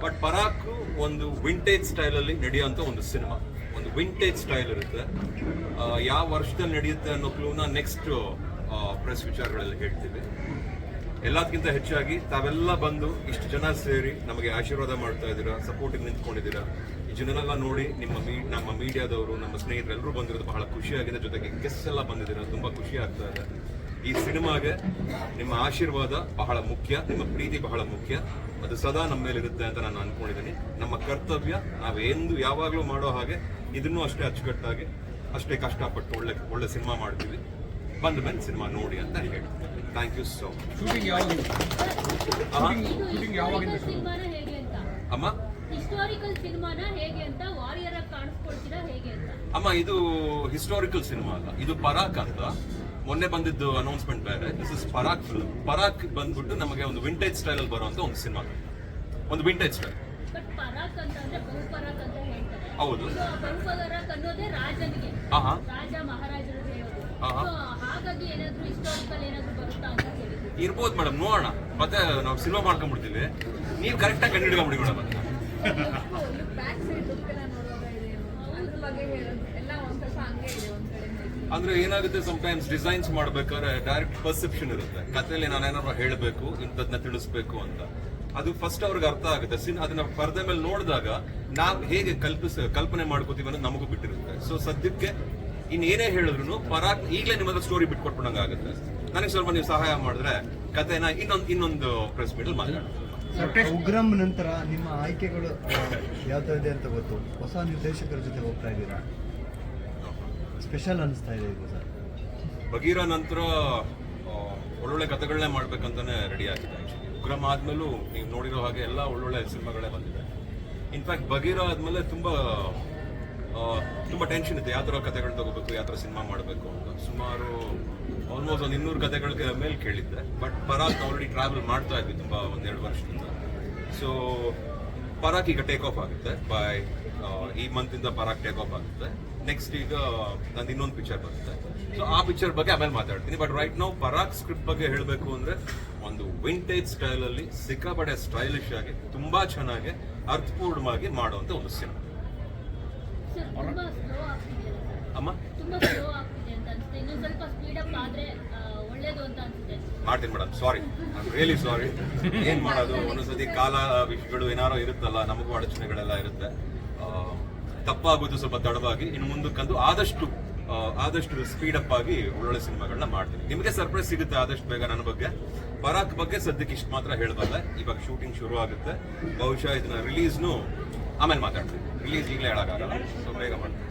But ಪರಾಕ್ ಒಂದು vintage ಸ್ಟೈಲಲ್ಲಿ ನಡೆಯುವಂಥ ಒಂದು ಸಿನಿಮಾ, ಒಂದು ವಿಂಟೇಜ್ ಸ್ಟೈಲ್ ಇರುತ್ತೆ. ಯಾವ ವರ್ಷದಲ್ಲಿ ನಡೆಯುತ್ತೆ ಅನ್ನೋ ಕ್ಲೂನ ನೆಕ್ಸ್ಟ್ ಪ್ರೆಸ್ ವಿಚಾರಗಳಲ್ಲಿ ಹೇಳ್ತೀವಿ. ಎಲ್ಲದಕ್ಕಿಂತ ಹೆಚ್ಚಾಗಿ ತಾವೆಲ್ಲ ಬಂದು ಇಷ್ಟು ಜನ ಸೇರಿ ನಮಗೆ ಆಶೀರ್ವಾದ ಮಾಡ್ತಾ ಇದ್ದೀರಾ, ಸಪೋರ್ಟಿಗೆ ನಿಂತ್ಕೊಂಡಿದ್ದೀರಾ. ಈ ಜನರೆಲ್ಲ ನೋಡಿ ನಮ್ಮ ಮೀಡಿಯಾದವರು, ನಮ್ಮ ಸ್ನೇಹಿತರು ಎಲ್ಲರೂ ಬಂದಿರೋದು ಬಹಳ ಖುಷಿಯಾಗಿದೆ. ಜೊತೆಗೆ ಗೆಸ್ಟ್ ಎಲ್ಲ ಬಂದಿದ್ದೀರಾ, ತುಂಬ ಖುಷಿ ಆಗ್ತಾ ಇದೆ. ಈ ಸಿನಿಮಾಗೆ ನಿಮ್ಮ ಆಶೀರ್ವಾದ ಬಹಳ ಮುಖ್ಯ, ನಿಮ್ಮ ಪ್ರೀತಿ ಬಹಳ ಮುಖ್ಯ. ಅದು ಸದಾ ನಮ್ಮ ಮೇಲೆ ಇರುತ್ತೆ ಅಂತ ನಾನು ಅನ್ಕೊಂಡಿದ್ದೀನಿ. ನಮ್ಮ ಕರ್ತವ್ಯ ನಾವೇಂದು ಯಾವಾಗಲೂ ಮಾಡೋ ಹಾಗೆ ಇದನ್ನೂ ಅಷ್ಟೇ ಅಚ್ಚುಕಟ್ಟಾಗಿ, ಅಷ್ಟೇ ಕಷ್ಟಪಟ್ಟು ಒಳ್ಳೆ ಸಿನಿಮಾ ಮಾಡ್ತೀವಿ. ಬಂದ ಮೇಲೆ ಸಿನಿಮಾ ನೋಡಿ ಅಂತ ಹೇಳ್ತೀನಿ. Thank you so much. ಅಮ್ಮ ಹಿಸ್ಟಾರಿಕಲ್ ಸಿನಿಮಾನ ಹೇಗೆ ಅಂತ, ವಾರಿಯರ್ ಆಗಿ ಕಾಣಿಸ್ಕೊಳ್ತೀರಾ ಹೇಗೆ ಅಂತ? ಅಮ್ಮ ಇದು ಹಿಸ್ಟಾರಿಕಲ್ ಸಿನಿಮಾ ಅಲ್ಲ, ಇದು ಪರಾಕ್ ಅಂತ ಮೊನ್ನೆ ಬಂದಿದ್ದು ಅನೌನ್ಸ್ಮೆಂಟ್ ಬೇರೆ. This is Parak film. Parak ಬಂದ್ಬಿಟ್ಟು ನಮಗೆ ಒಂದು ವಿಂಟೇಜ್ ಸ್ಟೈಲ್ ಅಲ್ಲಿ ಬರುವಂತ ಒಂದು ಸಿನಿಮಾ, ಒಂದು ವಿಂಟೇಜ್ ಸ್ಟೈಲ್. ಬಟ್ ಪರಾಕ್ ಅಂತಂದ್ರೆ ಬಹುಪರಾಕ್ ಅಂತ ಹೇಳ್ತಾರೆ. ಹೌದು, ಬಹುಪರಾಕ್ ಅನ್ನೋದೇ ರಾಜನಿಗೆ, ರಾಜ ಮಹಾರಾಜರು ಹೇಳೋದು. ಹಾಗಾಗಿ ಏನಾದ್ರು ಹಿಸ್ಟಾರಿಕಲ್ ಏನಾದ್ರು ಬರುತ್ತಾ ಅಂತ ಹೇಳಿದ್ರು. ಇರ್ಬೋದು ಮೇಡಮ್, ನೋಡೋಣ. ಮತ್ತೆ ನಾವು ಸಿನಿಮಾ ಮಾಡ್ಕೊಂಡ್ಬಿಡ್ತೀವಿ, ನೀವು ಕರೆಕ್ಟಾಗಿ ಕಂಡುಹಿಡ್ಕೊಂಬಿಡಿ ಮೇಡಮ್. ಅಂದ್ರೆ ಏನಾಗುತ್ತೆ, ಸಮಟೈಮ್ಸ್ ಡಿಸೈನ್ಸ್ ಮಾಡ್ಬೇಕಾದ್ರೆ ಡೈರೆಕ್ಟ್ ಪರ್ಸೆಪ್ಷನ್ ಇರುತ್ತೆ. ಕಥೆಯಲ್ಲಿ ನಾನೇನಾದ್ರು ಹೇಳಬೇಕು, ಇಂಥದ್ನ ತಿಳಿಸ್ಬೇಕು ಅಂತ. ಅದು ಫಸ್ಟ್ ಅವ್ರಿಗೆ ಅರ್ಥ ಆಗುತ್ತೆ. ಅದನ್ನ ಪರದೆ ಮೇಲೆ ನೋಡಿದಾಗ ನಾವು ಹೇಗೆ ಕಲ್ಪನೆ ಮಾಡ್ಕೋತೀವಿ ಅನ್ನೋದು ನಮಗೂ ಬಿಟ್ಟಿರುತ್ತೆ. ಸೊ ಸದ್ಯಕ್ಕೆ ಇನ್ನೇನೇ ಹೇಳಿದ್ರು ಪರಾಕ್ ಈಗಲೇ ನಿಮ್ಮ ಸ್ಟೋರಿ ಬಿಟ್ಕೊಟ್ಬಿಡಂಗ ಆಗುತ್ತೆ. ನನಗೆ ಸ್ವಲ್ಪ ನೀವು ಸಹಾಯ ಮಾಡಿದ್ರೆ ಕಥೆನ ಇನ್ನೊಂದು ಪ್ರೆಸ್ ಮೀಟಲ್ಲಿ ಮಾತಾಡ್ತೀನಿ. ಉಗ್ರಂ ನಂತರ ನಿಮ್ಮ ಆಯ್ಕೆಗಳು ಯಾವ್ದು ಇದೆ ಅಂತ ಗೊತ್ತು. ಹೊಸ ನಿರ್ದೇಶಕರ ಜೊತೆ ಹೋಗ್ತಾ ಇದ್ದೀರಾ, ಸ್ಪೆಷಲ್ ಅನಿಸ್ತಾ ಇದೆ ಇದು ಸರ್. ಬಗೀರಾ ನಂತರ ಒಳ್ಳೊಳ್ಳೆ ಕಥೆಗಳನ್ನೇ ಮಾಡ್ಬೇಕಂತಾನೆ ರೆಡಿ ಆಗಿದೆ. ಉಗ್ರಂ ಆದ್ಮೇಲೂ ನೀವು ನೋಡಿರೋ ಹಾಗೆ ಎಲ್ಲ ಒಳ್ಳೊಳ್ಳೆ ಸಿನಿಮಾಗಳೇ ಬಂದಿದೆ. ಇನ್ಫ್ಯಾಕ್ಟ್ ಬಗೀರಾ ಆದ್ಮೇಲೆ ತುಂಬಾ ಟೆನ್ಷನ್ ಇದೆ, ಯಾವ ಥರ ಕಥೆಗಳು ತಗೋಬೇಕು, ಯಾವ ಥರ ಸಿನಿಮಾ ಮಾಡಬೇಕು ಅಂತ. ಸುಮಾರು ಆಲ್ಮೋಸ್ಟ್ ಒಂದು 200 ಕಥೆಗಳ ಮೇಲೆ ಕೇಳಿದ್ದೆ. ಬಟ್ ಪರಾಕ್ ಆಲ್ರೆಡಿ ಟ್ರಾವೆಲ್ ಮಾಡ್ತಾ ಇದ್ವಿ ತುಂಬ 1-2 ವರ್ಷದಿಂದ. ಸೊ ಪರಾಕ್ ಈಗ ಟೇಕ್ ಆಫ್ ಆಗುತ್ತೆ. ಈ ಮಂತಿಂದ ಪರಾಕ್ ಟೇಕ್ ಆಫ್ ಆಗುತ್ತೆ. ನೆಕ್ಸ್ಟ್ ಈಗ ನಂದು ಇನ್ನೊಂದು ಪಿಕ್ಚರ್ ಬರುತ್ತೆ. ಸೊ ಆ ಪಿಕ್ಚರ್ ಬಗ್ಗೆ ಆಮೇಲೆ ಮಾತಾಡ್ತೀನಿ. ಬಟ್ ರೈಟ್ ನಾವು ಪರಾಕ್ ಸ್ಕ್ರಿಪ್ಟ್ ಬಗ್ಗೆ ಹೇಳಬೇಕು ಅಂದ್ರೆ ಒಂದು ವಿಂಟೇಜ್ ಸ್ಟೈಲ್ ಅಲ್ಲಿ ಸಿಕ್ಕಾಪಟ್ಟೆ ಸ್ಟೈಲಿಶ್ ಆಗಿ ತುಂಬಾ ಚೆನ್ನಾಗಿ ಅರ್ಥಪೂರ್ಣವಾಗಿ ಮಾಡುವಂತ ಒಂದು ಸಿನಿಮಾ. ಅಮ್ಮ ಮಾಡ್ತೀನಿ ಮೇಡಮ್, ಸಾರಿ, ರಿಯಲಿ ಸಾರಿ. ಏನ್ ಮಾಡೋದು, ಒಂದೊಂದ್ಸತಿ ಕಾಲ ವಿಷಯಗಳು ಏನಾರೋ ಇರುತ್ತಲ್ಲ, ನಮಗೂ ಅಡಚಣೆಗಳೆಲ್ಲ ಇರುತ್ತೆ. ತಪ್ಪಾಗೋದು ಸ್ವಲ್ಪ ತಡವಾಗಿ. ಇನ್ನು ಮುಂದಕ್ಕಂದು ಆದಷ್ಟು ಸ್ಪೀಡ್ ಅಪ್ ಆಗಿ ಒಳ್ಳೊಳ್ಳೆ ಸಿನಿಮಾಗಳನ್ನ ಮಾಡ್ತೀನಿ. ನಿಮಗೆ ಸರ್ಪ್ರೈಸ್ ಸಿಗುತ್ತೆ ಆದಷ್ಟು ಬೇಗ. ನನ್ನ ಬಗ್ಗೆ ಪರಾಕ್ ಬಗ್ಗೆ ಸದ್ಯಕ್ಕೆ ಇಷ್ಟು ಮಾತ್ರ ಹೇಳಬಲ್ಲ. ಇವಾಗ ಶೂಟಿಂಗ್ ಶುರು ಆಗುತ್ತೆ. ಬಹುಶಃ ಇದನ್ನ ರಿಲೀಸ್ನು ಆಮೇಲೆ ಮಾತಾಡ್ತೀನಿ. ರಿಲೀಸ್ ಈಗಲೇ ಹೇಳೋಕ್ಕಾಗಲ್ಲ, ಸೊ ಬೇಗ ಮಾಡ್ತೀನಿ.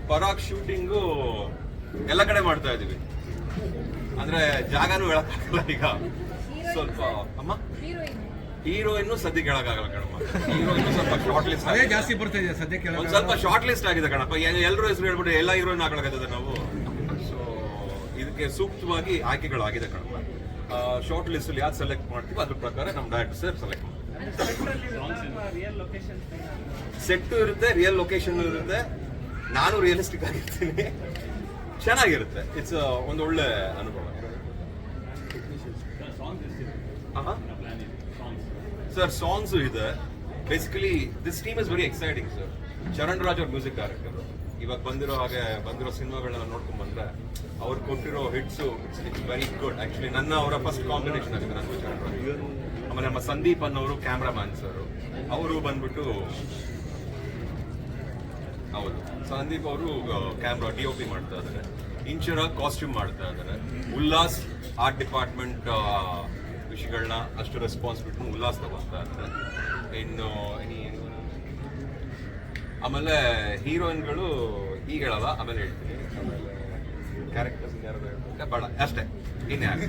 ಪರಾಕ್ ಶೂಟಿಂಗು ಎಲ್ಲ ಕಡೆ ಮಾಡ್ತಾ ಇದೀವಿ, ಅಂದ್ರೆ ಜಾಗನೂ ಹೇಳಕ್ಕಾಗಲ್ಲ ಈಗ. ಸ್ವಲ್ಪ ಅಮ್ಮ ಹೀರೋಯಿನ್ ಸದ್ಯಕ್ಕೆ ಹೇಳಕ್ಕಾಗಲ್ಲ ಕಣಪ್ಪ. ಹೀರೋಯಿನ್ ಸ್ವಲ್ಪ ಶಾರ್ಟ್ ಲಿಸ್ಟ್ ಜಾಸ್ತಿ ಬರ್ತಾ ಇದೆ ಸದ್ಯಕ್ಕೆ. ಒಂದ್ ಸ್ವಲ್ಪ ಶಾರ್ಟ್ ಲಿಸ್ಟ್ ಆಗಿದೆ ಕಣಪ್ಪ. ಎಲ್ಲರೂ ಹೆಸರು ಹೇಳ್ಬಿಟ್ಟು ಎಲ್ಲ ಹೀರೋಯಿನ್ ಹಾಕೊಳಕತ್ತದೆ ನಾವು. ಸೊ ಇದಕ್ಕೆ ಸೂಕ್ತವಾಗಿ ಆಯ್ಕೆಗಳಾಗಿದೆ ಕಣಪ್ಪ. ಶಾರ್ಟ್ ಲಿಸ್ಟ್ ಅಲ್ಲಿ ಯಾವ್ದು ಸೆಲೆಕ್ಟ್ ಮಾಡ್ತೀವಿ ಅದ್ರ ಪ್ರಕಾರ ನಮ್ಮ ಡೈರೆಕ್ಟರ್ ಸರ್ ಸೆಲೆಕ್ಟ್ ಮಾಡ್ತೀವಿ. ಸೆಟ್ ಇರುತ್ತೆ, ರಿಯಲ್ ಲೊಕೇಶನ್ ಇರುತ್ತೆ, ನಾನು ರಿಯಲಿಸ್ಟಿಕ್ ಆಗಿರ್ತೀನಿ. ಚೆನ್ನಾಗಿರುತ್ತೆ. ಇಟ್ಸ್ ಒಂದು ಒಳ್ಳೆ ಅನುಭವ. ಸರ್ ಸಾಂಗ್ಸ್ ಇದೆ. Basically this team is very exciting sir. Charan Raj ಅವ್ರ ಮ್ಯೂಸಿಕ್ ಡೈರೆಕ್ಟರ್. ಇವಾಗ ಬಂದಿರೋ ಸಿನಿಮಾಗಳನ್ನ ನೋಡ್ಕೊಂಡ್ ಬಂದ್ರೆ ಅವ್ರು ಕೊಟ್ಟಿರೋ hits it's very good. Actually ಅವರ ಫಸ್ಟ್ ಕಾಂಬಿನೇಷನ್ ಆಗಿದೆ ನನ್ನ ಚರಣ್ ರಾಜ್. ಆಮೇಲೆ ನಮ್ಮ ಸಂದೀಪ್ ಅನ್ನೋರು ಕ್ಯಾಮ್ರಾಮ್ಯಾನ್ ಸರ್, ಅವರು ಬಂದ್ಬಿಟ್ಟು, ಹೌದು ಸಂದೀಪ್ ಅವರು ಕ್ಯಾಮ್ರಾ DOP ಮಾಡ್ತಾ ಇದ್ದಾರೆ. ಇಂಚರ ಕಾಸ್ಟ್ಯೂಮ್ ಮಾಡ್ತಾ ಇದ್ದಾರೆ. ಉಲ್ಲಾಸ್ ಆರ್ಟ್ ಡಿಪಾರ್ಟ್ಮೆಂಟ್ ವಿಷಯಗಳನ್ನ ಅಷ್ಟು ರೆಸ್ಪಾನ್ಸಿಬಿಲಿಟಿ ಉಲ್ಲಾಸ್ ತಗೋತಾ ಇದ್ದಾರೆ. ಇನ್ನು ಆಮೇಲೆ ಹೀರೋಯಿನ್ಗಳು ಈಗ ಹೇಳಲ್ಲ, ಆಮೇಲೆ ಹೇಳ್ತೀನಿ. ಆಮೇಲೆ ಕ್ಯಾರೆಕ್ಟರ್ಸ್ ಯಾರು ಬೇಡ ಅಷ್ಟೇ, ಇನ್ಯಾರು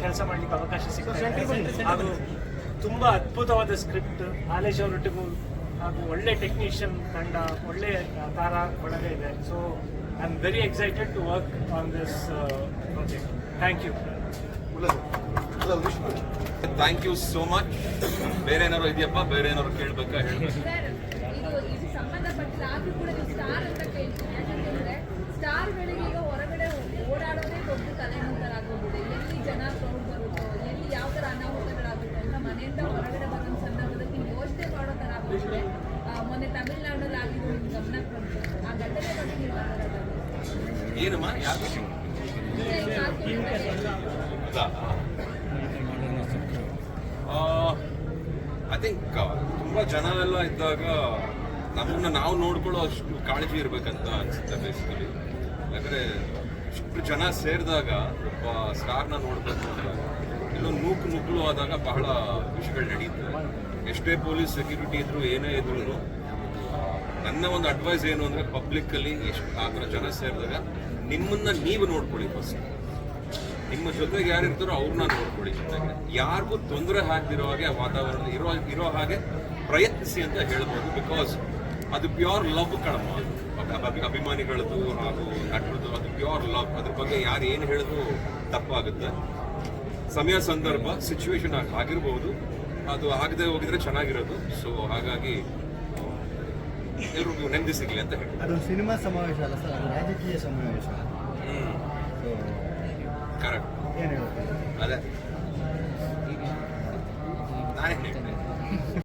ಕೆಲಸ ಮಾಡ್ಲಿಕ್ಕೆ ಅವಕಾಶ ಸಿಗ್ತದೆ. ಹಾಗೂ ತುಂಬಾ ಅದ್ಭುತವಾದ ಸ್ಕ್ರಿಪ್ಟ್, ಆಲೇಶ್ ಅವರೊಟ್ಟಿಗೂ ಹಾಗೂ ಒಳ್ಳೆ ಟೆಕ್ನಿಷಿಯನ್ ತಂಡ, ಒಳ್ಳೆ ತಾರ ಒಳಗ ಇದೆ. So I am very excited to work on this project. Thank you. Thank you so much. ಬೇರೆ ಏನಾದ್ರು ಇದೆಯಪ್ಪ, ಬೇರೆ ಏನಾದ್ರು ಕೇಳ್ಬೇಕಾ ಹೇಳಿ. ಇದು ಸಂಬಂಧಪಟ್ಟಿಲ್ಲ, ಆದ್ರೂ ಕೂಡ ನೀವು ಸ್ಟಾರ್ ಅಂತ ಕೇಳ್ತೀನಿ. ಯಾಕಂತಂದ್ರೆ ಸ್ಟಾರ್ಗಳಿಗೆ ಈಗ ಹೊರಗಡೆ ಓಡಾಡೋದೇ ದೊಡ್ಡ ತಲೆನೋವು ಆಗೋಗಿದೆ. ಎಲ್ಲಿ ಜನ ಕ್ರೌಡ್ ಬರುತ್ತೋ, ಎಲ್ಲಿ ಯಾವ ಥರ ಅನಾಹುತಗಳಾಗುತ್ತೋ ಅಂತ ಮನೆಯಿಂದ ಹೊರಗಡೆ ಬಂದ್ರೆ ಮೊನ್ನೆ ತಮಿಳ್ನಾಡಲ್ಲಿ ಆಗಿದ್ದು ನಿಮ್ಗೆ ಗಮನಕ್ಕೆ ಬಂತು ಆ ಘಟನೆ ಬಗ್ಗೆ ನೀವು ಮಾತಾಡೋದು ಏನಮ್ಮ ಯಾರು ಈಗ ಈ ಕಾರ್ಕಳ ಐ ಥಿಂಕ್ ತುಂಬ ಜನ ಎಲ್ಲ ಇದ್ದಾಗ ನಮ್ಮನ್ನ ನಾವು ನೋಡ್ಕೊಳ್ಳೋ ಅಷ್ಟು ಕಾಳಜಿ ಇರ್ಬೇಕಂತ ಅನ್ಸುತ್ತೆ ಬೇಸಿಕಲಿ. ಯಾಕಂದರೆ ಇಷ್ಟು ಜನ ಸೇರಿದಾಗ ಒಬ್ಬ ಸ್ಟಾರ್ನ ನೋಡಬೇಕು ಅಂದಾಗ ಇಲ್ಲೊಂದು ನುಗ್ಗಲು ಆದಾಗ ಬಹಳ ವಿಷಯಗಳು ನಡೆಯುತ್ತೆ. ಎಷ್ಟೇ ಪೊಲೀಸ್ ಸೆಕ್ಯೂರಿಟಿ ಇದ್ರು ಏನೇ ಇದ್ರು ನನ್ನ ಒಂದು ಅಡ್ವೈಸ್ ಏನು ಅಂದರೆ ಪಬ್ಲಿಕ್ಕಲ್ಲಿ ಎಷ್ಟು ಆ ಥರ ಜನ ಸೇರಿದಾಗ ನಿಮ್ಮನ್ನ ನೀವು ನೋಡ್ಕೊಳ್ಳಿ ಫಸ್ಟ್. ನಿಮ್ಮ ಜೊತೆಗೆ ಯಾರು ಇರ್ತಾರೋ ಅವ್ರನ್ನ ನೋಡ್ಕೊಳ್ಳಿ. ಜೊತೆಗೆ ಯಾರಿಗೂ ತೊಂದರೆ ಆಗದಿರೋ ಹಾಗೆ ವಾತಾವರಣ ಇರೋ ಹಾಗೆ ಪ್ರಯತ್ನಿಸಿ ಅಂತ ಹೇಳ್ಬೋದು. ಬಿಕಾಸ್ ಅದು ಪ್ಯೂರ್ ಲವ್ ಕಣಮ್ಮ, ಅಭಿಮಾನಿಗಳದ್ದು ಹಾಗೂ ನಟರದ್ದು ಅದು ಪ್ಯೂರ್ ಲವ್. ಅದ್ರ ಬಗ್ಗೆ ಯಾರು ಏನು ಹೇಳಿದ್ರು ತಪ್ಪಾಗುತ್ತೆ. ಸಮಯ ಸಂದರ್ಭ ಸಿಚುವೇಶನ್ ಆಗಿರ್ಬೋದು, ಅದು ಆಗದೆ ಹೋಗಿದ್ರೆ ಚೆನ್ನಾಗಿರೋದು. ಸೊ ಹಾಗಾಗಿ ಎಲ್ರಿಗೂ ನೆಮ್ಮದಿ ಸಿಗಲಿ ಅಂತ ಹೇಳಿ. ಅದು ಸಿನಿಮಾ ಸಮಾವೇಶ ಅಲ್ಲ ಸರ್, ಅದು ರಾಜಕೀಯ ಸಮಾವೇಶ. ಸೊ ಕರೆಕ್ಟ್ ಏನು ಹೇಳ್ತಾರೆ ಅದೇ